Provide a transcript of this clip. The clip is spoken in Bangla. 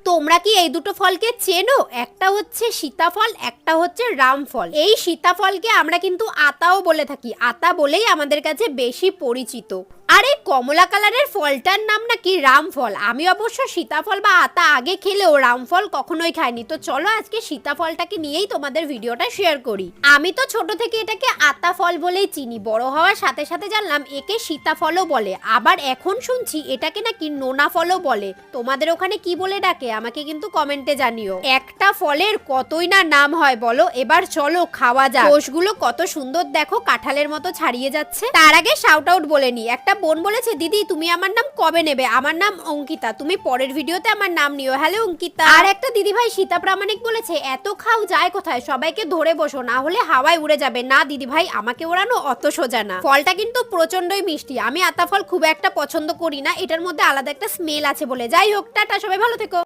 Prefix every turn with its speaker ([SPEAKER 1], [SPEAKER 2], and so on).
[SPEAKER 1] তোমরা কি এই দুটো ফলকে চেনো? একটা হচ্ছে সীতাফল, একটা হচ্ছে রামফল। এই সীতাফলকে আমরা কিন্তু আতাও বলে থাকি, আতা বলেই আমাদের কাছে বেশি পরিচিত। আর এই কমলা কালারের ফলটার নাম নাকি রামফল। আমি অবশ্য সীতাফল বা আতা আগে খেলেও রামফল কখনোই খাইনি। তো চলো আজকে সীতাফলটাকে নিয়েই তোমাদের ভিডিওটা শেয়ার করি। আমি তো ছোট থেকে এটাকে আতা ফল বলেই চিনি, বড় হওয়ার সাথে সাথে জানলাম একে সীতাফলও বলে। আবার এখন শুনছি এটাকে নাকি নোনা ফলও বলে। তোমাদের ওখানে কি বলে ডাকে আমাকে কিন্তু কমেন্টে জানিও। একটা ফলের কতই না নাম হয় বলো। এবার চলো খাওয়া যাক। কোষগুলো কত সুন্দর দেখো, কাঁঠালের মতো ছাড়িয়ে যাচ্ছে। তার আগে শাউট আউট বলে নি। একটা বোন বলেছে, দিদি তুমি আমার নাম কবে নেবে? আমার নাম অঙ্কিতা, তুমি পরের ভিডিওতে আমার নাম নিও। হ্যালো অঙ্কিতা। আর একটা দিদি ভাই সীতা প্রামাণিক বলেছে, এত খাও যায় কোথায়, সবাইকে ধরে বসো না হলে হাওয়ায় উড়ে যাবে। না দিদি ভাই, আমাকে ওড়ানো অত সোজা না। ফলটা কিন্তু প্রচন্ডই মিষ্টি। আমি আতা ফল খুব একটা পছন্দ করি না, এটার মধ্যে আলাদা একটা স্মেল আছে বলে। যাই হোক, টাটা, সবাই ভালো থেকো।